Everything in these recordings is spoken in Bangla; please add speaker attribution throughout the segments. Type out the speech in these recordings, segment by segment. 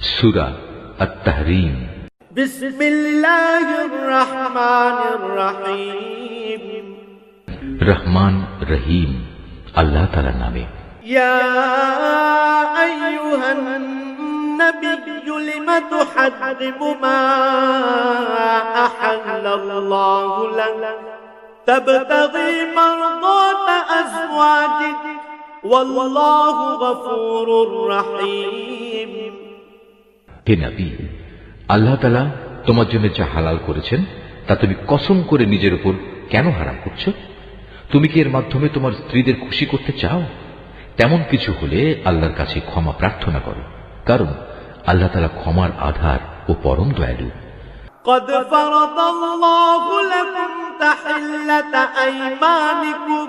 Speaker 1: সূরা আত-তাহরীম।
Speaker 2: বিসমিল্লাহির রহমানির রহিম।
Speaker 1: রহমান রহিম আল্লাহ তাআলার নামে।
Speaker 2: ইয়া আইয়ুহান নাবিয়্যু লিমা তুহাররিমু মা আহাল্লাল্লাহু লাক তাবতাগী মারদাতা আজওয়াজিক ওয়াল্লাহু গফুরুর রহিম।
Speaker 1: হে নবী, আল্লাহ তাআলা তোমার জন্য যা হালাল করেছেন তা তুমি কসম করে নিজের উপর কেন হারাম করছো? তুমি কি এর মাধ্যমে তোমার স্ত্রীদের খুশি করতে চাও? তেমন কিছু হলে আল্লাহর কাছে ক্ষমা প্রার্থনা করো, কারণ আল্লাহ তাআলা ক্ষমার আধার ও পরম দয়ালু।
Speaker 2: قد فرض الله لكم تحلة أيمانكم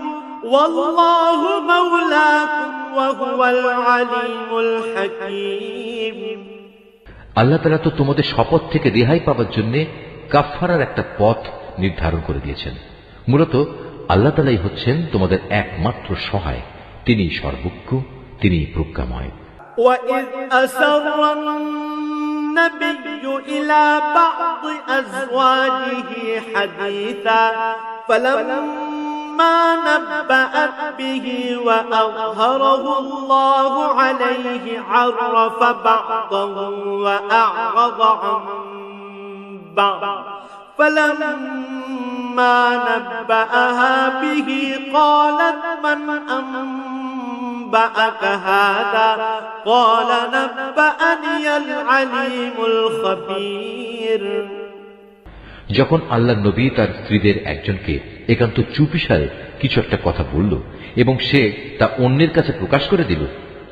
Speaker 2: والله مولاكم وهو العليم الحكيم।
Speaker 1: আল্লাহ তাআলা তো তোমাদের শপথ থেকে রেহাই পাওয়ার জন্য কাফফারার একটা পথ নির্ধারণ করে দিয়েছেন। মূলত আল্লাহ তাআলাই হচ্ছেন তোমাদের একমাত্র সহায়, তিনি সর্বজ্ঞ, তিনি প্রজ্ঞাময়।
Speaker 2: وَإِذْ أَسَرَّ النَّبِيُّ إِلَى بَعْضِ أَزْوَاجِهِ حَدِيثًا فَلَمَّا نَبَّأَتْ بِهِ وَأَظْهَرَهُ اللَّهُ عَلَيْهِ عَرَّفَ بَعْضَهُ وَأَعْرَضَ عَن بَعْضٍ فَلَمَّا نَبَّأَهَا بِهِ قَالَتْ مَنْ أنبأك هذا قال نبأني العليم الخبير।
Speaker 1: যখন আল্লাহর নবী তার স্ত্রীদের একজনকে একান্ত চুপিসারে কিছু একটা কথা বলল এবং সে তা অন্যের কাছে প্রকাশ করে দিল,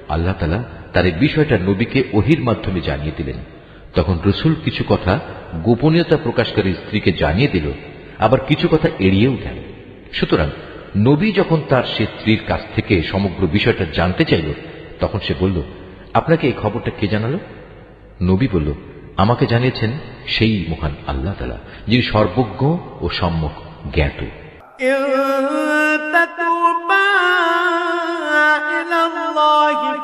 Speaker 1: আল্লাহ তাআলা তার এই বিষয়টা নবীকে ওহীর মাধ্যমে জানিয়ে দিলেন। তখন রাসূল কিছু কথা গোপনীয়তা প্রকাশকারী স্ত্রীকে জানিয়ে দিল, আবার কিছু কথা এড়িয়েও গেল। সুতরাং নবী যখন তার সে স্ত্রীর কাছ থেকে সমগ্র বিষয়টা জানতে চাইল, তখন সে বলল, আপনাকে এই খবরটা কে জানালো? নবী বলল, আমাকে জানিয়েছেন সেই মহান আল্লাহ তাআলা, যিনি সর্বজ্ঞ ও সম্যক জ্ঞাত।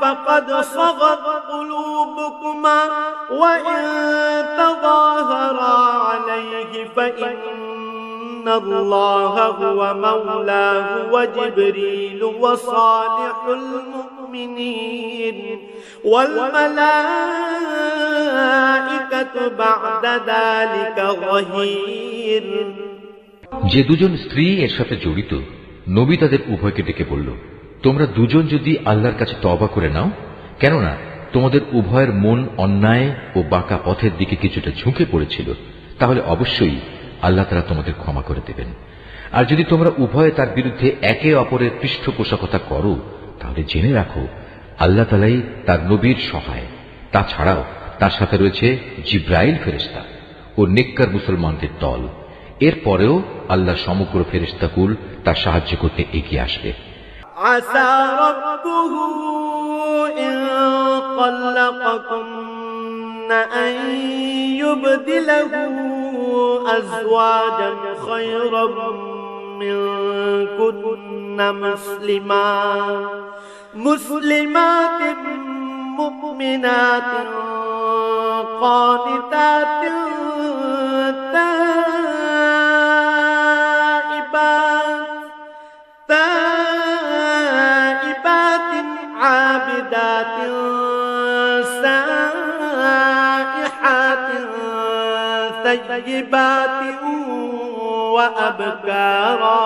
Speaker 2: فقد صغت قلوبكما وإن تظاهرا عليه فإن الله هو مولاه وجبريل وصالح المؤمنين والملائكة بعد ذلك ظهير।
Speaker 1: যে দুজন স্ত্রী এর সাথে জড়িত, নবী তাদের উভয়কে ডেকে বলল, তোমরা দুজন যদি আল্লাহর কাছে তওবা করে নাও, কেননা তোমাদের উভয়ের মন অন্যায় ও বাঁকা পথের দিকে কিছুটা ঝুঁকে পড়েছিল, তাহলে অবশ্যই আল্লাহ তাআলা তোমাদের ক্ষমা করে দেবেন। আর যদি তোমরা উভয়ে তার বিরুদ্ধে একে অপরের পৃষ্ঠপোষকতা করো, তাহলে জেনে রাখো আল্লাহ তাআলাই তার নবীর সহায়। তাছাড়াও তার সাথে রয়েছে জিব্রাইল ফেরেশতা ও নেককার মুসলমানদের দল। এরপরেও আল্লাহ সমগ্র ফেরেশতাকুল তার সাহায্য করতে এগিয়ে আসবে।
Speaker 2: عسى ربه إن طلقكن أن يبدله أزواجا خيرا منكن مسلمات مؤمنات قانتات عابدات سائحات ثيبات وأبكارا।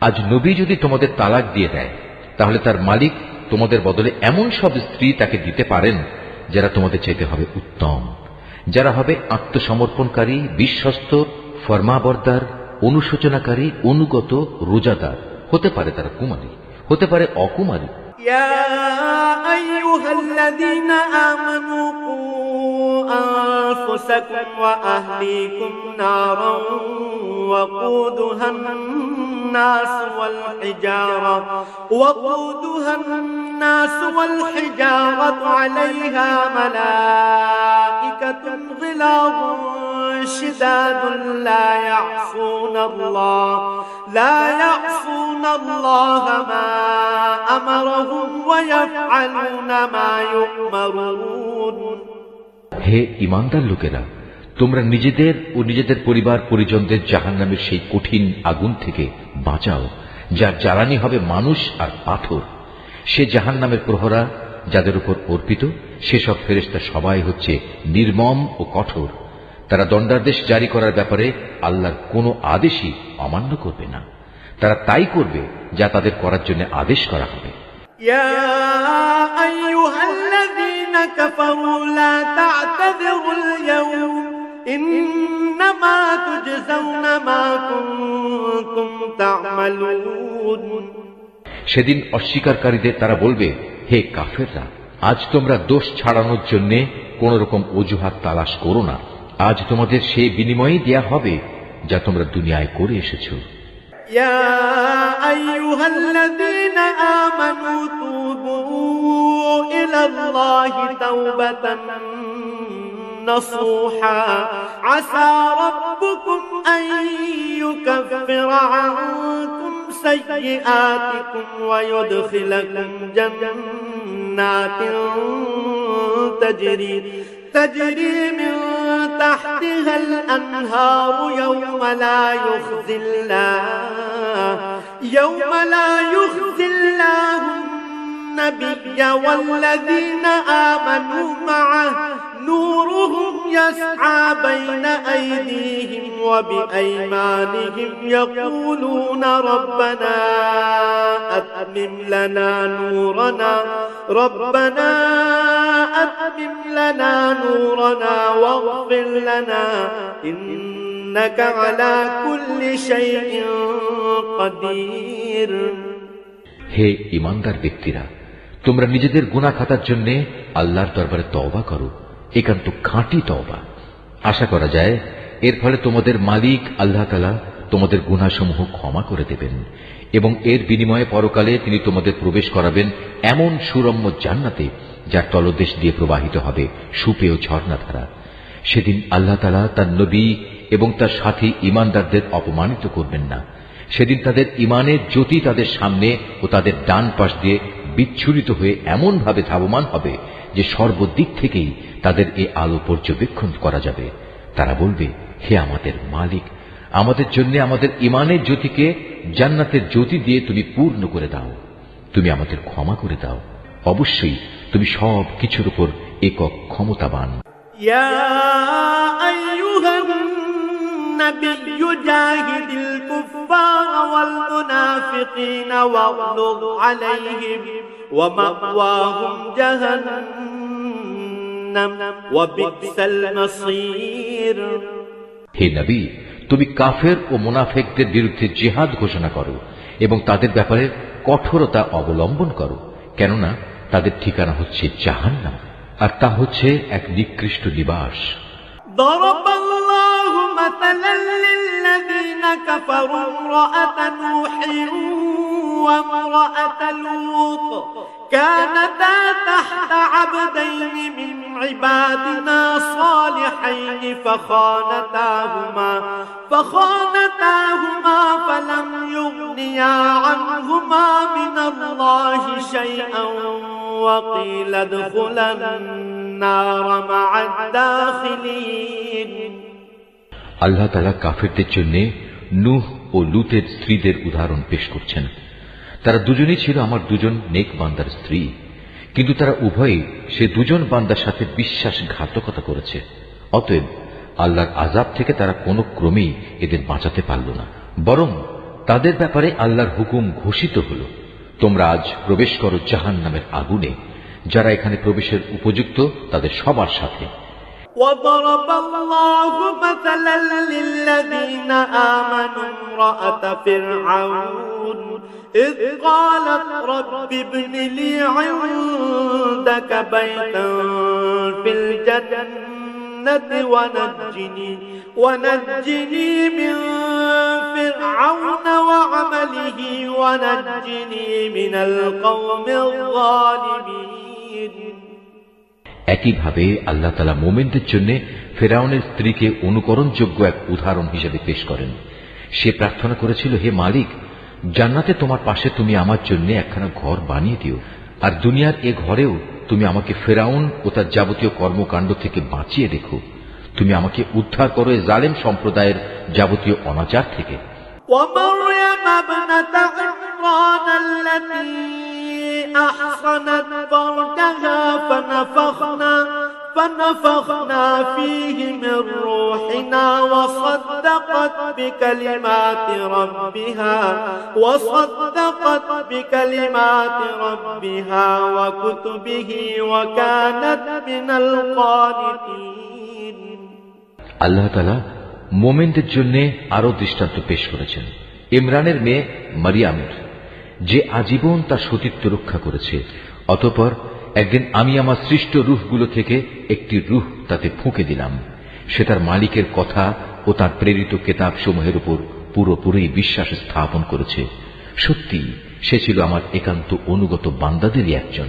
Speaker 1: আজ নবী যদি তোমাদের তালাক দিয়ে দেয়, তাহলে তার মালিক তোমাদের বদলে এমন সব স্ত্রী তাকে দিতে পারেন যারা তোমাদের চাইতে হবে উত্তম, যারা হবে আত্মসমর্পণকারী, বিশ্বস্ত, ফরমাবরদার, অনুশোচনাকারী, অনুগত, রোজাদার। হতে পারে তারা কুমারী, হতে পারে অকুমারী।
Speaker 2: يا أيها الذين آمنوا قوا أنفسكم وأهليكم نارا وقودها الناس والحجارة عليها ملائكة غلاظ شداد لا يعصون الله ما أمرهم ويفعلون ما يؤمرون
Speaker 1: হে ঈমানদার লোকেরা, তোমরা নিজেদের ও নিজেদের পরিবার পরিজনদের জাহান্নামের সেই কঠিন আগুন থেকে বাঁচাও, যার জ্বালানি হবে মানুষ আর পাথর। সে জাহান্নামের প্রহরা যাদের উপর অর্পিত, সেসব ফেরেশতা সবাই হচ্ছে নির্মম ও কঠোর। তারা দণ্ডাদেশ জারি করার ব্যাপারে আল্লাহর কোনো আদেশই অমান্য করবে না। তারা তাই করবে যা তাদের করার জন্য আদেশ করা হবে।
Speaker 2: يا أيها الذين كفروا لا تعتذروا اليوم إنما تجزون ما كنتم تعملون।
Speaker 1: সেদিন অস্বীকারকারীদের তারা বলবে, হে কাফেররা, আজ তোমরা দোষ ছাড়ানোর জন্য কোন রকম অজুহাত তালাশ করো না। আজ তোমাদের সেই বিনিময়ই দেয়া হবে যা তোমরা দুনিয়ায় করে এসেছো।
Speaker 2: يا أيها الذين آمنوا توبوا إلى الله توبة نصوحا عسى ربكم أن يكفر عنكم سيئاتكم ويدخلكم جنات تجري من تحتها الأنهار يوم لا يخزي الله النبي والذين آمنوا معه نورهم يسعى بين أيديهم وبأيمانهم يقولون ربنا أتمم لنا نورنا واغفر لنا إنك على كل شيء قدير।
Speaker 1: হে ঈমানদার ব্যক্তিরা, তোমরা নিজেদের গুনাহ খাতার জন্য আল্লাহর দরবারে তওবা করো, একান্ত খাঁটি তওবা। আশা করা যায় এর ফলে তোমাদের মালিক আল্লাহ তাআলা তোমাদের গুনাহসমূহ ক্ষমা করে দেবেন এবং এর বিনিময়ে পরকালে তিনি তোমাদের প্রবেশ করাবেন এমন সুরম্য জান্নাতে যার তলদেশ দিয়ে প্রবাহিত হবে সুপেয় ঝর্ণাধারা। সেদিন আল্লাহ তাআলা তার নবী এবং তার সাথী ঈমানদারদের অপমানিত করবেন না। সেদিন তাদের ঈমানের জ্যোতি তাদের সামনে ও তাদের ডান পাশ দিয়ে বিচ্ছুরিত হয়ে এমন ভাবে ধাবমান হবে যে সর্বদিক থেকেই তাদের এ আলো পর্যবেক্ষণ করা যাবে। তারা বলবে, হে আমাদের মালিক, আমাদের জন্য আমাদের ঈমানের জ্যোতিকে জান্নাতের জ্যোতি দিয়ে তুমি পূর্ণ করে দাও, তুমি আমাদের ক্ষমা করে দাও। অবশ্যই তুমি সব কিছুর উপর একক ক্ষমতাবান।
Speaker 2: ইয়া আইয়ুহান নাবিয়্যু জাহিদিল কুফফার ওয়াল মুনাফিকিনা ওয়াগলুয আলাইহিম ওয়া মাওয়াহুম জাহান্নাম ওয়া বি'সাল মাসীর।
Speaker 1: হে নবী, তুমি কাফের ও মুনাফিকদের বিরুদ্ধে জিহাদ ঘোষণা করো এবং তাদের ব্যাপারে কঠোরতা অবলম্বন করো, কেননা তাদের ঠিকানা হচ্ছে জাহান্নাম, আর তা হচ্ছে এক নিকৃষ্ট নিবাস।
Speaker 2: ضرب الله مثلا للذين كفروا امرأة نوح وامرأة لوط كانتا تحت عبدين من عبادنا صالحين فخانتاهما فلم يغنيا عنهما من الله شيئا وقيل ادخلا النار مع الداخلين।
Speaker 1: আল্লাহ তাআলা কাফেরদের জন্য নূহ ও লূতের স্ত্রীদের উদাহরণ পেশ করছেন। তারা দুজনেই ছিল আমার দুজন নেক বান্দার স্ত্রী, কিন্তু তারা উভয়ই সে দুজন বান্দার সাথে বিশ্বাসঘাতকতা করেছে। অতএব আল্লাহর আযাব থেকে তারা কোনো ক্রমেই এদের বাঁচাতে পারল না, বরং তাদের ব্যাপারে আল্লাহর হুকুম ঘোষিত হল, তোমরা আজ প্রবেশ করো জাহান্নামের আগুনে। যারা এখানে প্রবেশের উপযুক্ত তাদের সবার সাথে।
Speaker 2: وضرب الله مثلا للذين آمنوا امرأة فرعون إذ قالت رب ابن لي عندك بيتا في الجنة ونجني من فرعون وعمله ونجني من القوم الظالمين।
Speaker 1: একইভাবে আল্লাহ তাআলা মুমিনদের জন্য ফেরাউনের স্ত্রীকে অনুকরণযোগ্য এক উদাহরণ হিসেবে পেশ করেন। সে প্রার্থনা করেছিল, হে মালিক, জান্নাতে তোমার পাশে তুমি আমার জন্য একখানা ঘর বানিয়ে দিও, আর দুনিয়ার এ ঘরেও তুমি আমাকে ফেরাউন ও তার যাবতীয় কর্মকাণ্ড থেকে বাঁচিয়ে রেখো। তুমি আমাকে উদ্ধার করো এ জালেম সম্প্রদায়ের যাবতীয় অনাচার থেকে।
Speaker 2: ومريم ابنة عمران التي أحصنت فرجها فنفخنا فيه من روحنا وصدقت بكلمات ربها وكتبه وكانت من القانتين।
Speaker 1: আল্লাহ তাআলা মোমেনদের জন্য আরো দৃষ্টান্ত পেশ করেছেন ইমরানের মেয়ে মারিয়ামের, যে আজীবন তার সতীত্ব রক্ষা করেছে। অতঃপর একদিন আমি আমার সৃষ্ট রূহগুলো থেকে একটি রূহ তাতে ফুঁকে দিলাম। সে তার মালিকের কথা ও তার প্রেরিত কেতাব সমূহের উপর পুরোপুরি বিশ্বাস স্থাপন করেছে। সত্যি সে ছিল আমার একান্ত অনুগত বান্দাদেরই একজন।